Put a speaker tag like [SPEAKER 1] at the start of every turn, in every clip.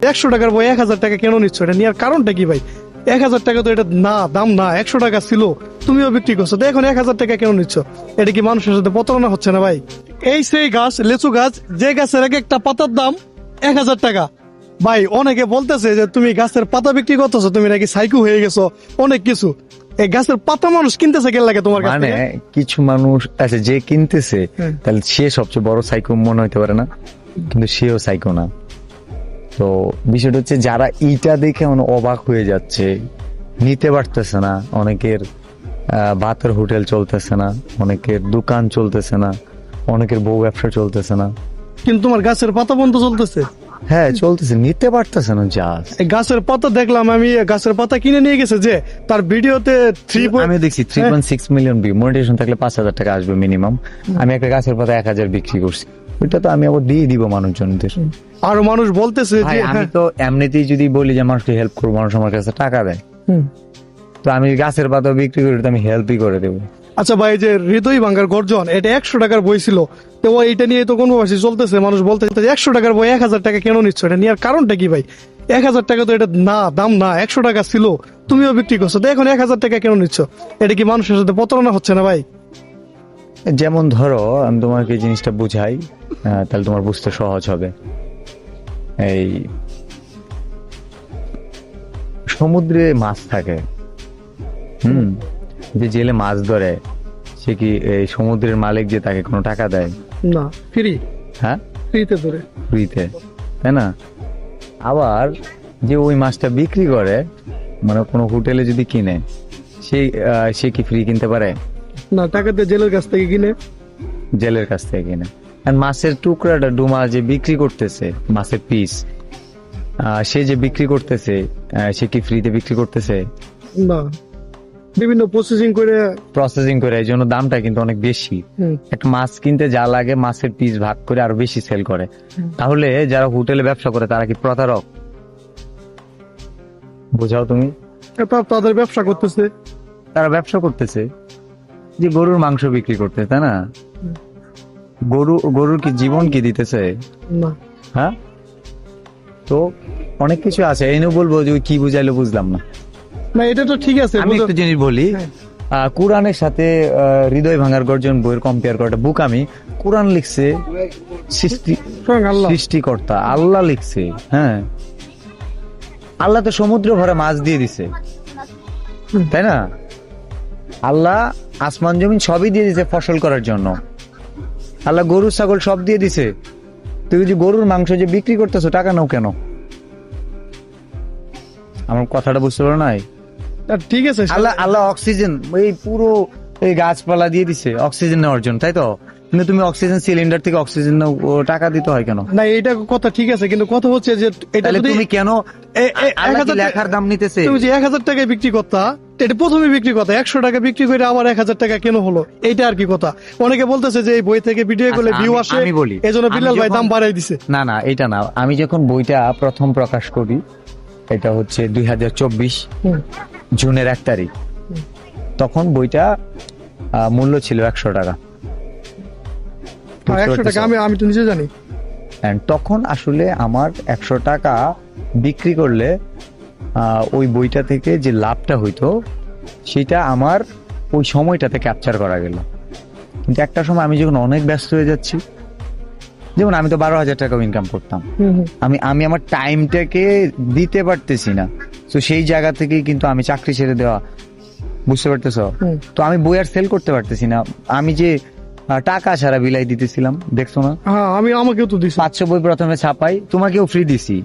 [SPEAKER 1] 100 টাকার বই 1000 টাকা কেন নিচ্ছ? এটা নেওয়ার কারণটা কি ভাই? 1000 টাকা তো এটা না, দাম না, 100 টাকা ছিল, তুমিও বিক্রি করছো, তো এখন 1000 টাকা কেন নিচ্ছ? এটা কি মানুষের সাথে প্রতারণা হচ্ছে না ভাই? এই সেই গাছ, লেচু গাছ, যে গাছের এক একটা পাতার দাম 1000 টাকা। ভাই অনেকে বলতেছে যে তুমি গাছের পাতা বিক্রি করতেছো, তুমি নাকি সাইকো হয়ে গেছো, অনেক কিছু। এই গাছের পাতা মানুষ কিনতেছে কেন লাগে তোমার কাছে?
[SPEAKER 2] মানে কিছু মানুষ আছে যে কিনতেছে, তাহলে সে সবচেয়ে বড় সাইকো মনে হইতে পারে না, কিন্তু সেও সাইকো না। তো বিষয়টা হচ্ছে যারা ইটা দেখে অবাক হয়ে যাচ্ছে, নিতে পারতেছে না, অনেকের ভাতের হোটেল চলতেছে না, অনেকের দোকান চলতেছে না, অনেকের বউ ব্যবসা চলতেছে না,
[SPEAKER 1] কিন্তু তোমার গাছের পাতা বন্ধ চলতেছে।
[SPEAKER 2] হ্যাঁ চলতেছে, নিতে পারতেছে না। যা
[SPEAKER 1] এই গাছের পাতা দেখলাম আমি, গাছের পাতা কিনে নিয়ে গেছে যে তার ভিডিওতে
[SPEAKER 2] আমি দেখছি 3.6 মিলিয়ন ভিউ, মনিটাইজেশন থাকলে 5,000 টাকা আসবে মিনিমাম। আমি একটা গাছের পাতা 1000 বিক্রি করছি, ওইটা তো আমি আবার দিয়ে দিব মানুষজনদের।
[SPEAKER 1] আরো মানুষ বলতেছে যে
[SPEAKER 2] আমি তো এমনিতেই যদি বলি যে মানুষকে হেল্প করবো, মানুষ আমার কাছে টাকা দেয়, তো আমি গাছের পাতা বিক্রি করে আমি হেল্পই করে দেবো।
[SPEAKER 1] আচ্ছা ভাই, যে হৃদয় ভাঙ্গার গর্জন, এটা 100 টাকার বই ছিল, তো এটা নিয়ে তো কনভার্সি চলতেছে, মানুষ বলতেছে 100 টাকার বই 1000 টাকা কেন নিচ্ছ? এটা নেওয়ার কারণটা কি ভাই? 1000 টাকা তো এটা না, দাম না, 100 টাকা ছিল, তুমিও বিক্রি করছো, তো এখন 1000 টাকা কেন নিচ্ছ? এটা কি মানুষের সাথে প্রতারণা হচ্ছে না ভাই?
[SPEAKER 2] যেমন ধরো আমি তোমাকে এই জিনিসটা বুঝাই, তাহলে তোমার বুঝতে সহজ হবে। এই সমুদ্রে মাছ থাকে, যে জেলে মাছ ধরে, সে কি এই সমুদ্রের মালিক যে তাকে কোনো টাকা দেয়?
[SPEAKER 1] না, ফ্রি।
[SPEAKER 2] হ্যাঁ,
[SPEAKER 1] ফ্রিতে ধরে,
[SPEAKER 2] ফ্রিতে, তাই না? আবার যে ওই মাছটা বিক্রি করে, মানে কোনো হোটেলে যদি কিনে, সে কি ফ্রি কিনতে পারে?
[SPEAKER 1] না, টাকা দিয়ে জেলের কাছ থেকে কিনে।
[SPEAKER 2] জেলের কাছ থেকে কিনে। আর মাছের টুকরাটা ডুমা যে বিক্রি করতেছে, মাছের পিস, সে যে বিক্রি করতেছে, সে কি ফ্রিতে বিক্রি করতেছে?
[SPEAKER 1] না, বিভিন্ন প্রসেসিং করে,
[SPEAKER 2] এই জন্য দামটা কিন্তু অনেক বেশি। একটা মাছ কিনতে যা লাগে মাছের পিস ভাগ করে আরো বেশি সেল করে। তাহলে যারা হোটেলে ব্যবসা করে তারা কি প্রতারক? বোঝাও তুমি।
[SPEAKER 1] তাদের ব্যবসা করতেছে,
[SPEAKER 2] তারা ব্যবসা করতেছে, যে গরুর মাংস বিক্রি করতে, তাই না? গরুর কি জীবন কি দিতেছে?
[SPEAKER 1] না।
[SPEAKER 2] হ্যাঁ, তো অনেক কিছু আছে। এই নিয়ে বলবো যে কি বুঝাইলো বুঝলাম না।
[SPEAKER 1] না, এটা তো ঠিক আছে।
[SPEAKER 2] আমি একটা জিনিস বলি, কোরআনের সাথে হৃদয় ভাঙার গর্জন বইয়ের কম্পেয়ার করাটা বুকামি। কোরআন লিখছে সৃষ্টিকর্তা আল্লাহ লিখছে, হ্যাঁ, আল্লাহ তো সমুদ্র ভরে মাছ দিয়ে দিছে, তাই না? আল্লাহ আসমান জমিন সবই দিয়ে দিছে ফসল করার জন্য। আল্লাহ গরু ছাগল সব দিয়ে দিছে। তুই যদি গরুর মাংস যে বিক্রি করতেছো, টাকা নাও কেন? আমার কথাটা বুঝতে পারো নাই?
[SPEAKER 1] ঠিক আছে,
[SPEAKER 2] আল্লাহ অক্সিজেন এই পুরো এই গাছপালা দিয়ে দিছে অক্সিজেন নেওয়ার জন্য, তাই তো? কিন্তু তুমি অক্সিজেন সিলিন্ডার থেকে অক্সিজেন টাকা দিতে হয় কেন?
[SPEAKER 1] না, এটা কথা ঠিক আছে, কিন্তু কথা হচ্ছে যে এটা
[SPEAKER 2] তুমি কেন লেখার দাম নিতেছে?
[SPEAKER 1] তুমি যে 1000 টাকায় বিক্রি করতা, এটা প্রথমে বিক্রি করতা, 100 টাকা বিক্রি করে আবার 1000 টাকা কেন হলো? এইটা আর কি কথা? অনেকে বলতেছে যে এই বই থেকে ভিডিও গুলো ভিউ আসে, এই জন্য বিলাল ভাই দাম বাড়াই দিছে।
[SPEAKER 2] না না, এটা না। আমি যখন বইটা প্রথম প্রকাশ করি, এটা হচ্ছে 2024 জুনের 1 তারিখ, তখন বইটা মূল্য ছিল 100 টাকা।
[SPEAKER 1] 100 টাকা আমি তো নিজে জানি।
[SPEAKER 2] তখন আসলে আমার 100 টাকা বিক্রি করলে ওই বইটা থেকে যে লাভটা হইতো, সেটা আমার ওই সময়টাতে ক্যাপচার করা গেল। কিন্তু একটা সময় আমি যখন অনেক ব্যস্ত হয়ে যাচ্ছি, যেমন আমি তো 12,000 টাকা ইনকাম করতাম, আমি আমার টাইমটাকে দিতে পারতেছি না। তো সেই জায়গা থেকে কিন্তু আমি চাকরি ছেড়ে দেওয়া, বুঝতে পারতেছো? তো আমি বই আর সেল করতে পারতেছি না। আমি যে টাকা ছাড়া বিলাই দিতেছিলাম, দেখছো না?
[SPEAKER 1] আমাকেও তো দিছি
[SPEAKER 2] 500 বই প্রথমে ছাপাই, তোমাকেও ফ্রি দিছি,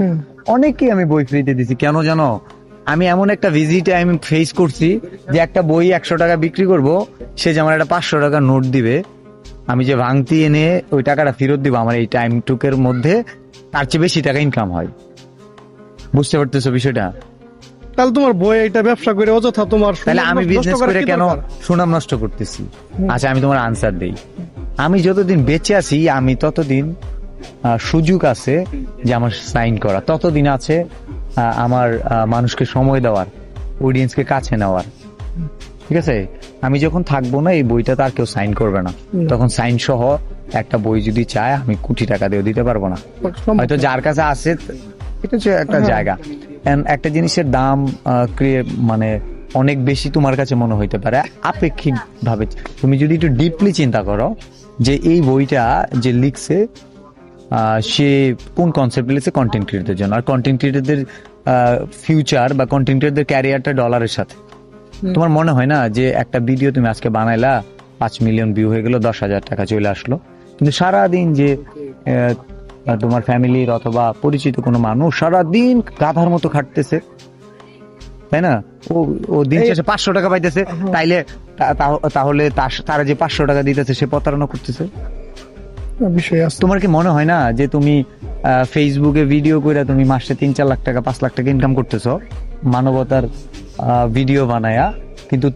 [SPEAKER 2] অনেককে আমি বই ফ্রিতে দিছি। কেন জানো? আমি এমন একটা ভিজিটে আমি ফেস করছি যে একটা বই 100 টাকা বিক্রি করব, সে যে আমার একটা 500 টাকা নোট দিবে, আমি যে ভাঙতি এনে ওই টাকাটা ফেরত দিব, আমার এই টাইম টুকের মধ্যে তার চেয়ে বেশি টাকা ইনকাম হয়। বুঝতে পারতেছো বিষয়টা?
[SPEAKER 1] তাহলে তোমার বই এটা ব্যবসা করে অযথা তোমার,
[SPEAKER 2] তাহলে আমি বিজনেস করে কেন সুনাম নষ্ট করতেছি? আচ্ছা, আমি তোমার আনসার দেই। আমি যতদিন বেঁচে আছি, আমি ততদিন সুযোগ আছে যে আমার সাইন করা, ততদিন আছে আমার মানুষকে সময় দেওয়ার, অডিয়েন্সকে কাছে নেওয়ার, ঠিক আছে? আমি যখন থাকবো না, এই বইটা তার কেউ সাইন করবে না। তখন সাইন সহ একটা বই যদি চায়, আমি কোটি টাকা দিয়েও দিতে পারবো না। হয়তো যার কাছে আছে এটা হচ্ছে একটা জায়গা। And একটা জিনিসের দাম মানে অনেক বেশি তোমার কাছে মনে হইতে পারে আপেক্ষিক ভাবে। তুমি যদি একটু ডিপলি চিন্তা করো যে এই বইটা যে লিখছে সে কোন কনসেপ্ট লিখছে, কন্টেন্ট ক্রিয়েটরদের জন্য। আর কন্টেন্ট ক্রিয়েটরদের ফিউচার বা কন্টেন্ট ক্রিয়েটরদের ক্যারিয়ারটা ডলারের সাথে। তোমার মনে হয় না যে একটা ভিডিও তুমি আজকে বানাইলা, 5 মিলিয়ন ভিউ হয়ে গেল, 10,000 টাকা চলে আসলো, কিন্তু সারাদিন যে তোমার ফ্যামিলির অথবা পরিচিত কোনো মানুষ সারাদিন গাধার মতো খাটতেছে, তাই না? ও দিন শেষে 500 টাকা পাইতেছে, তাইলে তাহলে তারা যে 500 টাকা দিতেছে সে প্রতারণা করতেছে।
[SPEAKER 1] বিষয় আছে।
[SPEAKER 2] তোমার কি মনে হয় না যে তুমি ফেসবুকে ভিডিও করে তুমি মাসে 3-4 লাখ টাকা 5 লাখ টাকা ইনকাম করতেছো মানবতার ভিডিও বানায়া, কিন্তু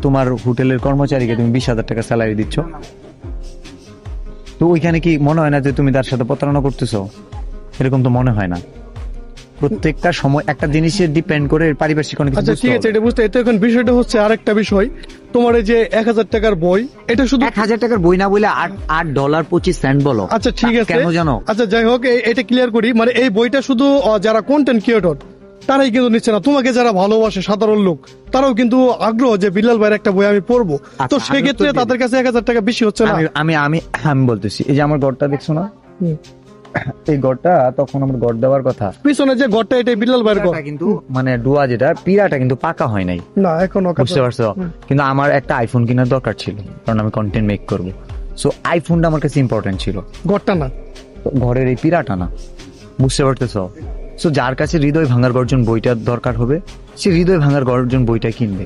[SPEAKER 2] তোমার হোটেলের কর্মচারীকে তুমি 20,000 টাকা স্যালারি দিচ্ছ? তো ওইখানে কি মনে হয় না যে তুমি তার সাথে প্রতারণা করতেছো? এরকম তো মনে হয় না। প্রত্যেকটা সময় একটা জিনিসের ডিপেন্ড করে পারিপার্শ্বিক অনেক কিছু।
[SPEAKER 1] আচ্ছা ঠিক আছে, এটা বুঝতে। এতে এখন বিষয়টা হচ্ছে আরেকটা বিষয়, তোমার এই যে 1,000 টাকার বই, এটা শুধু
[SPEAKER 2] 1,000 টাকার বই না বলে $8.25 বলো।
[SPEAKER 1] আচ্ছা ঠিক আছে,
[SPEAKER 2] কেন জানো?
[SPEAKER 1] আচ্ছা যাই হোক, এটা ক্লিয়ার করি। মানে এই বইটা শুধু যারা কন্টেন্ট ক্রিয়েটর তারাই কিন্তু নিচ্ছে না, তোমাকে যারা ভালোবাসে সাধারণ লোক তারাও কিন্তু আগ্রহ যে বিলাল ভাইয়ের একটা বই আমি পড়বো। তো
[SPEAKER 2] আচ্ছা,
[SPEAKER 1] সেক্ষেত্রে তাদের কাছে 1,000 টাকা বেশি হচ্ছে না?
[SPEAKER 2] আমি বলতেছি, এই যে আমার ঘরটা দেখছো না, এই ঘরটা তখন আমার ঘর দেওয়ার কথা,
[SPEAKER 1] পিছনে যে ঘরটা, এটা বিলাল ভাইয়ের ঘর
[SPEAKER 2] কিন্তু মানে ডুয়া যেটা পিরাটা কিন্তু পাকা হয় নাই,
[SPEAKER 1] না এখনো।
[SPEAKER 2] বুঝতে পারছো? কিন্তু আমার একটা আইফোন কেনার দরকার ছিল, কারণ আমি কন্টেন্ট মেক করব। সো আইফোনটা আমার কাছে ইম্পর্টেন্ট ছিল,
[SPEAKER 1] ঘরটা না,
[SPEAKER 2] ঘরের এই পিরাটা না, বুঝতে পারতেছো? সো যার কাছে হৃদয় ভাঙার গর্জন বইটার দরকার হবে সে হৃদয় ভাঙার গর্জন বইটা কিনবে,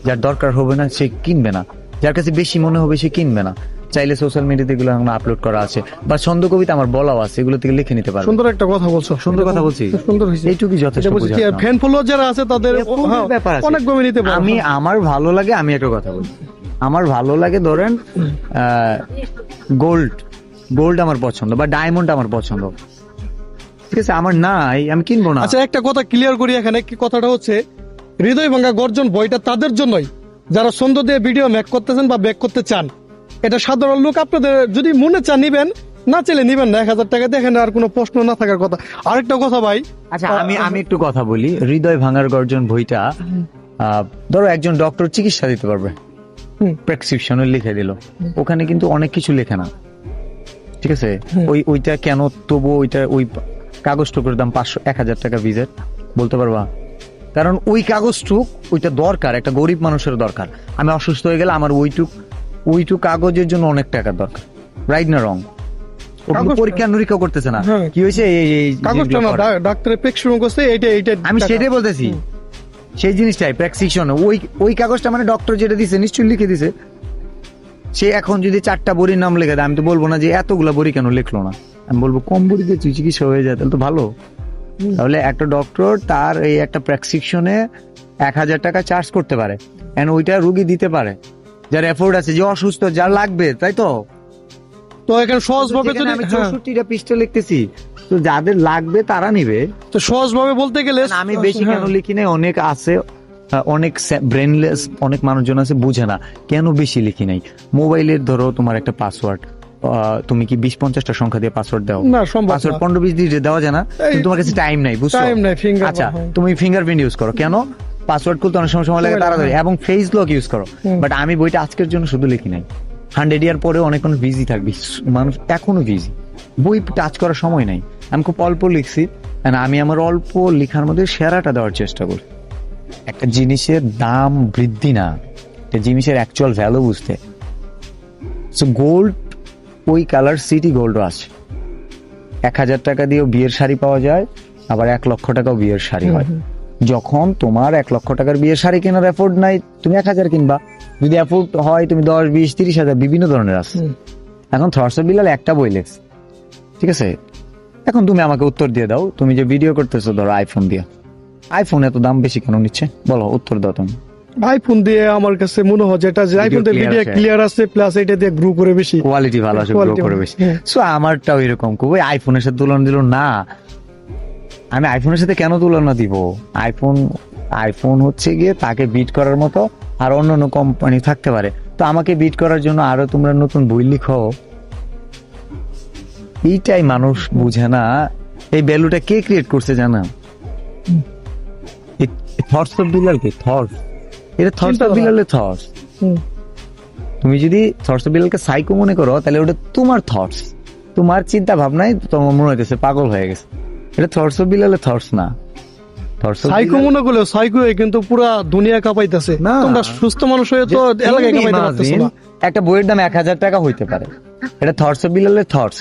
[SPEAKER 2] যার দরকার হবে না সে কিনবে না, যার কাছে বেশি মনে হবে সে কিনবে না। চাইলে সোশ্যাল মিডিয়াতে এগুলো আপলোড করা আছে, বা ছন্দ কবিতা আমার বলাও আছে, এগুলো থেকে লিখে নিতে পারবে।
[SPEAKER 1] সুন্দর একটা কথা বলছো,
[SPEAKER 2] সুন্দর কথা বলছি,
[SPEAKER 1] সুন্দর হয়েছে।
[SPEAKER 2] এইটুকুই যথেষ্ট।
[SPEAKER 1] ফ্যান ফলোয়ার যারা আছে তাদের
[SPEAKER 2] ব্যাপার আছে,
[SPEAKER 1] অনেক ভাবে নিতে পারবে।
[SPEAKER 2] আমার ভালো লাগে, আমি একটা কথা বলি, আমার ভালো লাগে ধরেন গোল্ড আমার পছন্দ, বা ডায়মন্ড আমার পছন্দ, ঠিক আছে? আমার নাই, আমি কিনবো না।
[SPEAKER 1] আচ্ছা একটা কথা ক্লিয়ার করি এখানে, কি কথাটা হচ্ছে, হৃদয় ভাঙা গর্জন বইটা তাদের জন্যই যারা ছন্দ দিয়ে ভিডিও মেক করতেছেন বা ব্যাক করতে চান। এটা সাধারণ লোক, আপনাদের যদি মনে চান নিবেন, না চাইলে নিবেন না। 1,000 টাকা দেখেন, আর কোনো প্রশ্ন না থাকার কথা। আরেকটা কথা ভাই,
[SPEAKER 2] আচ্ছা আমি একটু কথা বলি। হৃদয় ভাঙার গর্জন বইটা ধরো একজন ডক্টর চিকিৎসা দিতে পারবে, প্রেসক্রিপশনে লিখে দিল, ওখানে কিন্তু অনেক কিছু লেখে না, ঠিক আছে? ওইটা কেন তবু ওই কাগজ টুকুর দাম 500-1,000 টাকা ভিজিট বলতে পারবা? কারণ ওই কাগজটুক ওইটা দরকার, একটা গরিব মানুষের দরকার। আমি অসুস্থ হয়ে গেলে আমার ওইটুক কাগজের জন্য অনেক টাকার দরকার, রাইট না রং? পরীক্ষা নিরীক্ষা করতেছে না, কি হয়েছে
[SPEAKER 1] কাগজটা না ডাক্তারের প্রেসক্রিপশন করছে, এইটা
[SPEAKER 2] আমি সেটাই বলতেছি, সেই জিনিসটাই প্রেসক্রিপশন। ওই কাগজটা মানে ডক্টর যেটা দিছে নিশ্চয়ই লিখে দিছে। সে এখন যদি 4টা বড়ির নাম লিখে দেয়, আমি তো বলবো না যে এতগুলা বড়ি কেন লিখলো না, আমি বলবো কম বড়িতে চিকিৎসা হয়ে যায়, তাহলে তো ভালো। তাহলে একটা ডক্টর তার এই একটা প্রেসক্রিপশনে 1,000 টাকা চার্জ করতে পারে, এন্ড ওইটা রুগী দিতে পারে যার এফোর্ড আছে, যে অসুস্থ, যার লাগবে, তাই তো?
[SPEAKER 1] তো এখানে সহজ ভাবে যদি
[SPEAKER 2] আমি 64টা পৃষ্ঠা লিখতেছি, তো যাদের লাগবে তারা নিবে।
[SPEAKER 1] তো সহজ ভাবে বলতে গেলে
[SPEAKER 2] আমি বেশি কেন লিখি নাই, অনেক আছে, অনেক ব্রেনলেস অনেক মানুষজন আছে, বুঝে না কেন বেশি লিখি নাই। মোবাইলের ধরো তোমার একটা পাসওয়ার্ড, তুমি কি 20-50টা সংখ্যা দিয়ে পাসওয়ার্ড দাও?
[SPEAKER 1] না, সম্ভব না।
[SPEAKER 2] পাসওয়ার্ড 15-20 দিয়ে দেওয়া যায় না, কিন্তু তোমার কাছে টাইম নাই, বুঝছো?
[SPEAKER 1] টাইম নাই, ফিঙ্গার।
[SPEAKER 2] আচ্ছা তুমি ফিঙ্গারপ্রিন্ট ইউজ করো কেন? পাসওয়ার্ড খুলতে অনেক সময় লাগে তাড়াতাড়ি, এবং ফেস লক ইউজ করো। বাট আমি বইটা আজকের জন্য শুধু লিখি নাই, 100 ইয়ার পরেও অনেক বিজি থাকবি, মানুষ এখনো বিজি, বই টাচ করার সময় নাই। আমি খুব অল্প লিখছি, আমি আমার অল্প লেখার মধ্যে সেরাটা দেওয়ার চেষ্টা করি। একটা জিনিসের দাম বৃদ্ধি না, একটা জিনিসের অ্যাকচুয়াল ভ্যালু বুঝতে। সো গোল্ড, ওই কালার সিটি গোল্ডও আছে, 1,000 টাকা দিয়েও বিয়ের শাড়ি পাওয়া যায়, আবার 1 লক্ষ টাকাও বিয়ের শাড়ি হয়। যখন তোমার 1 লক্ষ টাকার বিয়ের শাড়ি কেনার এফোর্ড নাই, তুমি 1,000 কিনবা। যদি এফোর্ড হয় তুমি 10, 20, 30 হাজার, বিভিন্ন ধরনের আছে। এখন থটস অফ বিলাল একটা বই লেখছে, ঠিক আছে? এখন তুমি আমাকে উত্তর দিয়ে দাও, তুমি যে ভিডিও করতেছো ধরো আইফোন দিয়ে, আইফোন এত দাম বেশি কেন নিচ্ছে বলো, উত্তর দাও তুমি।
[SPEAKER 1] আইফোন দিয়ে আমার কাছে মনে হয় যেটা যে আইফোন দিয়ে ভিডিও ক্লিয়ার আছে, প্লাস এটা দিয়ে গ্রো করে বেশি
[SPEAKER 2] কোয়ালিটি ভালো আছে, গ্রো করে বেশি। সো আমারটাও এরকম, কই আইফোনের সাথে তুলনা দিল না। আমি আইফোনের সাথে কেন তুলনা দিব? আইফোন হচ্ছে গিয়ে তাকে বিট করার মতো আর অন্যান্য কোম্পানি থাকতে পারে, তো আমাকে বিট করার জন্য আরো তোমরা নতুন বই লিখো। এইটাই মানুষ বুঝে না এই ভ্যালুটা কে ক্রিয়েট করছে জানা? থটস অফ বিলাল কি থটস, এটা থটস
[SPEAKER 1] চিন্তা
[SPEAKER 2] অফ
[SPEAKER 1] করা।
[SPEAKER 2] বিলালের থটস।
[SPEAKER 1] হুম।
[SPEAKER 2] তুমি যদি থটস অফ বিলালকে সাইকো মনে করো তাহলে ওটা তোমার থটস, তোমার চিন্তা ভাবনায় তোমার মনে হইতেছে পাগল হয়ে গেছে। এটা থটস অফ বিলালের থটস না। থটস অফ
[SPEAKER 1] সাইকো মনে করলে সাইকো কিন্তু পুরা দুনিয়া কাঁপাইতেছে।
[SPEAKER 2] না।
[SPEAKER 1] তোমরা সুস্থ মানুষ হয়ে তো এলাকায় কাঁপাইতে পারতেছো না।
[SPEAKER 2] একটা বইয়ের দাম 1,000 টাকা হইতে পারে, এটা থটস অফ বিলালের থটস।